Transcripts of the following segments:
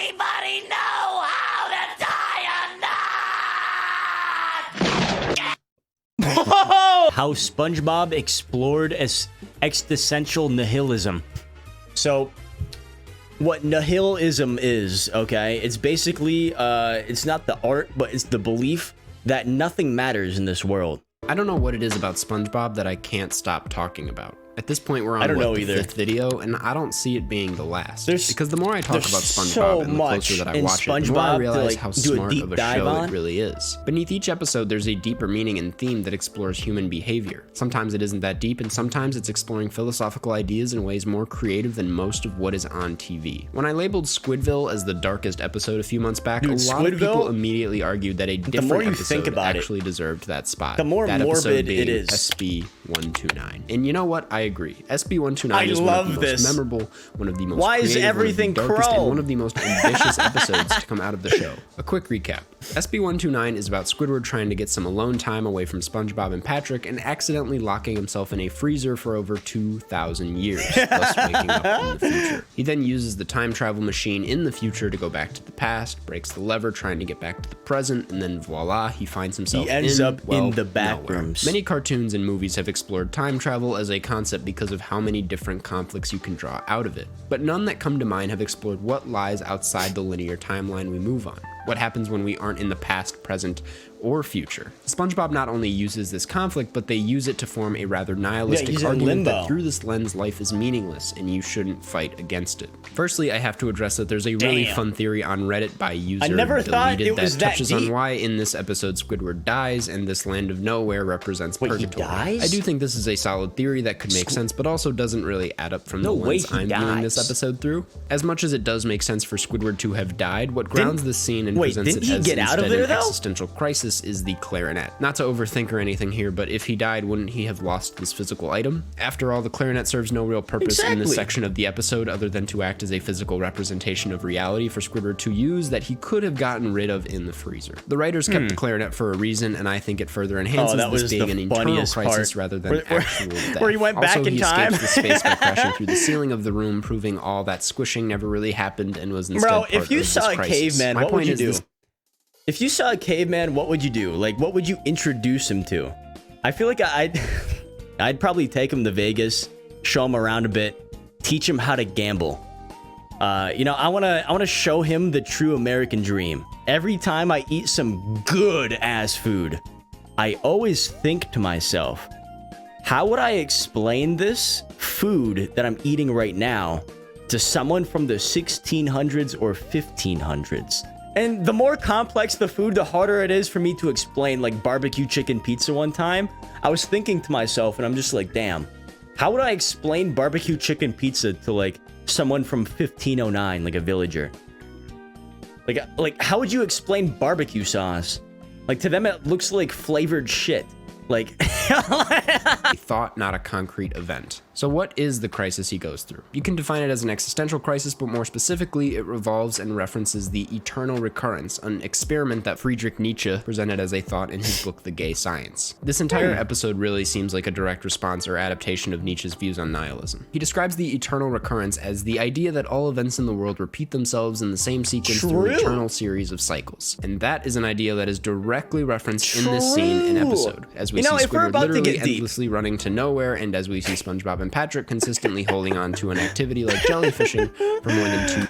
anybody know how to tie a knot? How SpongeBob explored as existential nihilism. So, what nihilism is, okay? It's basically, it's not the art, but it's the belief that nothing matters in this world. I don't know what it is about SpongeBob that I can't stop talking about. At this point, we're on the fifth video, and I don't see it being the last. Because the more I talk about SpongeBob and the closer that I watch it, the more I realize how smart of a show it really is. Beneath each episode, there's a deeper meaning and theme that explores human behavior. Sometimes it isn't that deep, and sometimes it's exploring philosophical ideas in ways more creative than most of what is on TV. When I labeled Squidville as the darkest episode a few months back, a lot of people immediately argued that a different episode actually deserved that spot. The more morbid it is. SB129. And you know what? I agree. SB129 is one of the most memorable, one of the most Why is creative, everything one of the darkest, crow? and one of the most ambitious episodes to come out of the show. A quick recap. SB129 is about Squidward trying to get some alone time away from SpongeBob and Patrick and accidentally locking himself in a freezer for over 2,000 years, thus waking up in the future. He then uses the time travel machine in the future to go back to the past, breaks the lever trying to get back to the present, and then voila, he finds himself in the back rooms. Many cartoons and movies have explored time travel as a concept because of how many different conflicts you can draw out of it, but none that come to mind have explored what lies outside the linear timeline we move on. What happens when we aren't in the past, present, or future? SpongeBob not only uses this conflict, but they use it to form a rather nihilistic argument that through this lens, life is meaningless and you shouldn't fight against it. Firstly, I have to address that there's a really fun theory on Reddit by user Deleted that touches on why in this episode Squidward dies and this land of nowhere represents purgatory. I do think this is a solid theory that could make sense, but also doesn't really add up from the lens I'm viewing this episode through. As much as it does make sense for Squidward to have died, what grounds this scene and presents it as instead an existential crisis is the clarinet. Not to overthink or anything here, but if he died, wouldn't he have lost this physical item? After all, the clarinet serves no real purpose in this section of the episode other than to act as a physical representation of reality for Squidward to use that he could have gotten rid of in the freezer. The writers kept the clarinet for a reason, and I think it further enhances this being an internal crisis rather than actual death. Where he went back in time. Escapes the space by crashing through the ceiling of the room, proving all that squishing never really happened and was instead part of this crisis. Bro, if you saw a caveman, what would you do? If you saw a caveman, what would you do? Like, what would you introduce him to? I feel like I'd probably take him to Vegas, show him around a bit, teach him how to gamble. You know, I wanna show him the true American dream. Every time I eat some good ass food, I always think to myself, how would I explain this food that I'm eating right now to someone from the 1600s or 1500s? And the more complex the food, the harder it is for me to explain. Like barbecue chicken pizza one time, I was thinking to myself, and I'm just like, damn, how would I explain barbecue chicken pizza to like someone from 1509, like a villager? Like how would you explain barbecue sauce? Like to them, it looks like flavored shit. Like a thought, not a concrete event. So what is the crisis he goes through? You can define it as an existential crisis, but more specifically, it revolves and references the eternal recurrence, an experiment that Friedrich Nietzsche presented as a thought in his book, The Gay Science. This entire episode really seems like a direct response or adaptation of Nietzsche's views on nihilism. He describes the eternal recurrence as the idea that all events in the world repeat themselves in the same sequence through an eternal series of cycles. And that is an idea that is directly referenced in this scene and episode, as we see Squidward literally endlessly running to nowhere, and as we see SpongeBob and Patrick consistently holding on to an activity like jellyfishing for more than 2.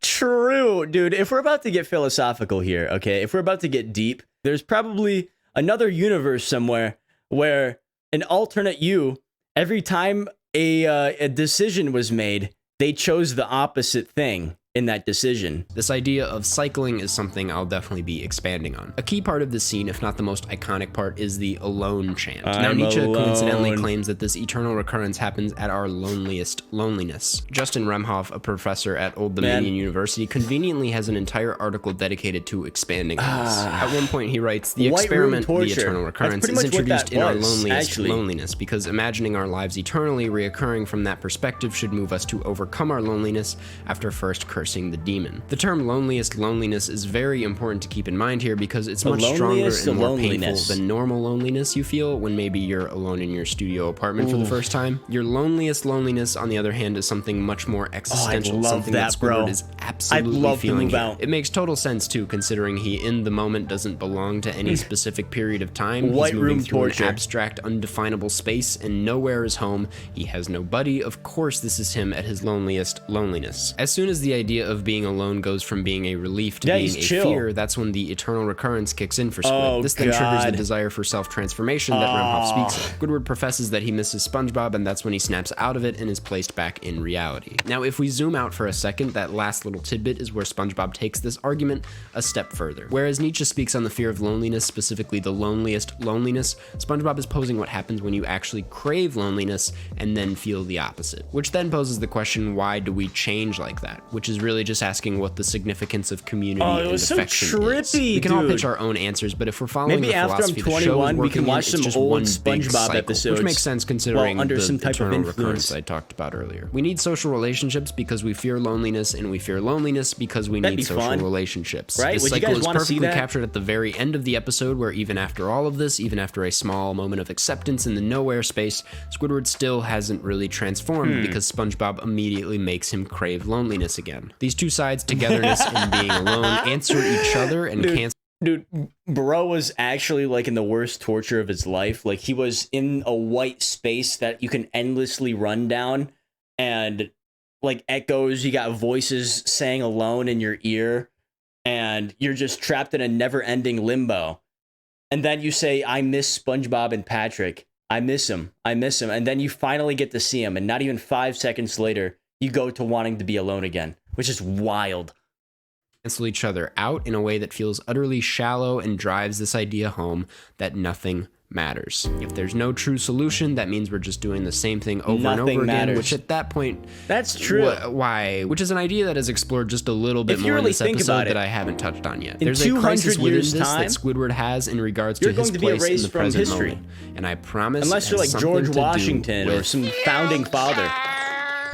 True, dude. If we're about to get philosophical here, okay, if we're about to get deep, there's probably another universe somewhere where an alternate you, every time a decision was made, they chose the opposite thing in that decision. This idea of cycling is something I'll definitely be expanding on. A key part of this scene, if not the most iconic part, is the alone chant. Now, Nietzsche coincidentally claims that this eternal recurrence happens at our loneliest loneliness. Justin Remhoff, a professor at Old Dominion University, conveniently has an entire article dedicated to expanding on this. At one point he writes, the experiment, the eternal recurrence, is introduced in our loneliest loneliness, because imagining our lives eternally reoccurring from that perspective should move us to overcome our loneliness after first cursing cursing the demon. The term loneliest loneliness is very important to keep in mind here because it's much stronger loneliest and more painful loneliness. than normal loneliness you feel when maybe you're alone in your studio apartment for the first time. Your loneliest loneliness, on the other hand, is something much more existential, love something that, Squidward bro. is I'd absolutely love to feeling move here. out. It makes total sense too, considering he in the moment doesn't belong to any specific period of time. White He's moving room through torture. an abstract, undefinable space, and nowhere is home. He has no buddy. Of course, this is him at his loneliest loneliness. As soon as the idea of being alone goes from being a relief to being a chill. fear, that's when the eternal recurrence kicks in for Squid. Oh, This then triggers the God. desire for self-transformation that Remhoff speaks of. Squidward professes that he misses SpongeBob, and that's when he snaps out of it and is placed back in reality. Now, if we zoom out for a second, that last little tidbit is where SpongeBob takes this argument a step further. Whereas Nietzsche speaks on the fear of loneliness, specifically the loneliest loneliness, SpongeBob is posing what happens when you actually crave loneliness and then feel the opposite. Which then poses the question, why do we change like that? Which is really just asking what the significance of community Oh, it and was so affection is. trippy, We can all dude. pitch our own answers, but if we're following Maybe the after I'm philosophy the show is 21, we working can in, watch it's some just old one big SpongeBob cycle, episodes which makes sense considering under the some type of eternal influence. recurrence I talked about earlier. We need social relationships because we fear loneliness, and we fear loneliness because we That'd need be social fun. relationships. Right? This Would you cycle guys is wanna see perfectly that? captured at the very end of the episode, where even after all of this, even after a small moment of acceptance in the nowhere space, Squidward still hasn't really transformed because SpongeBob immediately makes him crave loneliness again. These two sides, togetherness and being alone, answer each other and cancel. Dude, bro was actually like in the worst torture of his life. Like he was in a white space that you can endlessly run down, and like echoes, you got voices saying alone in your ear, and you're just trapped in a never-ending limbo. And then you say, I miss SpongeBob and Patrick. I miss him. I miss him. And then you finally get to see him, and not even 5 seconds later, you go to wanting to be alone again, which is wild. Cancel each other out in a way that feels utterly shallow and drives this idea home that nothing matters. If there's no true solution, that means we're just doing the same thing over and Nothing over again, matters. which at that point, That's true. why? Which is an idea that is explored just a little bit If you more in really this think episode about it, that I haven't touched on yet. in There's a 200 crisis within years' this time, that Squidward has in regards you're to his going to be place in erased the from present history. moment. And I promise, Unless you're it like has George something to do Washington or with some founding father.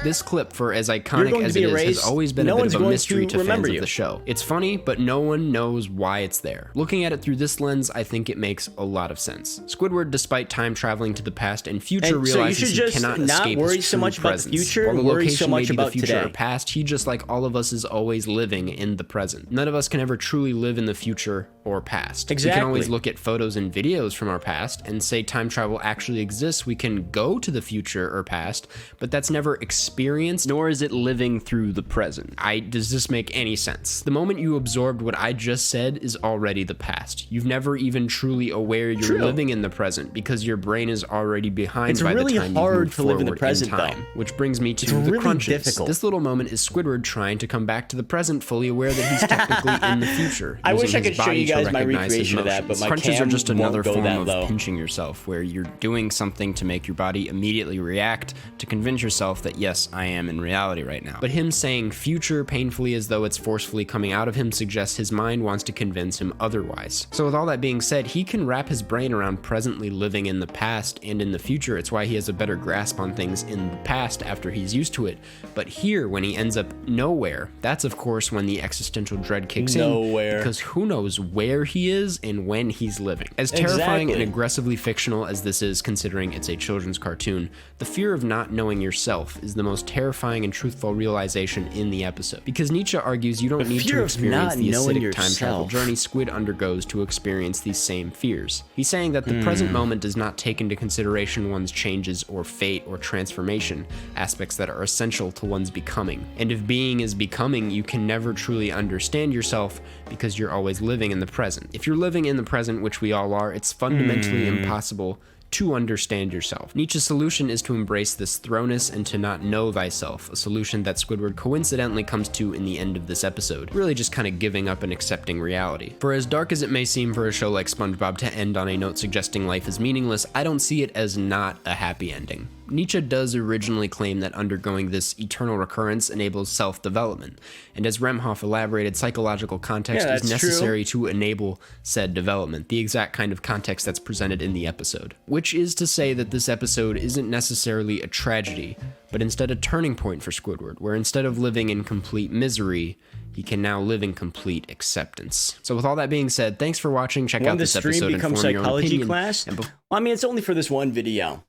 this clip, for as You're iconic going as to be it is, has erased. always been No a bit one's of a going mystery to to fans remember of you. the show. It's funny, but no one knows why it's there. Looking at it through this lens, I think it makes a lot of sense. Squidward, despite time traveling to the past and future, And so you realizes should he just cannot not escape worry his so true much about the presence. future, While the worry so location much may be about the future today. or past, he, just like all of us, is always living in the present. None of us can ever truly live in the future or past. Exactly. We can always look at photos and videos from our past and say time travel actually exists. We can go to the future or past, but that's never experienced, nor is it living through the present. Does this make any sense? The moment you absorbed what I just said is already the past. You've never even truly aware you're True. living in the present because your brain is already behind It's by really the time hard you've moved to live in the forward present, time. though. Which brings me to It's the really crunches. difficult. This little moment is Squidward trying to come back to the present, fully aware that he's technically in the future. I wish using I his could show body you to guys my recognize his recreation of that, but motions. my Crunches cam are just won't another go form that of low. pinching yourself, where you're doing something to make your body immediately react to convince yourself that yes, I am in reality right now. But him saying future painfully as though it's forcefully coming out of him suggests his mind wants to convince him otherwise. So with all that being said, he can wrap his brain around presently living in the past and in the future. It's why he has a better grasp on things in the past after he's used to it. But here, when he ends up nowhere, that's of course when the existential dread kicks Nowhere. in, because who knows where he is and when he's living. As terrifying Exactly. and aggressively fictional as this is, considering it's a children's cartoon, the fear of not knowing yourself is the most terrifying and truthful realization in the episode. Because Nietzsche argues you don't need fear to of experience not the knowing acidic time travel yourself. journey Squid undergoes to experience these same fears. He's saying that the Hmm. present moment does not take into consideration one's changes or fate or transformation, aspects that are essential to one's becoming. And if being is becoming, you can never truly understand yourself because you're always living in the present. If you're living in the present, which we all are, it's fundamentally impossible to understand yourself. Nietzsche's solution is to embrace this throwness and to not know thyself, a solution that Squidward coincidentally comes to in the end of this episode, really just kind of giving up and accepting reality. For as dark as it may seem for a show like SpongeBob to end on a note suggesting life is meaningless, I don't see it as not a happy ending. Nietzsche does originally claim that undergoing this eternal recurrence enables self-development, and as Remhoff elaborated, psychological context Yeah, is that's necessary to enable said development, the exact kind of context that's presented in the episode. Which is to say that this episode isn't necessarily a tragedy, but instead a turning point for Squidward, where instead of living in complete misery, he can now live in complete acceptance. So with all that being said, thanks for watching. Check out this episode and form your own opinion. Well, I mean, it's only for this one video.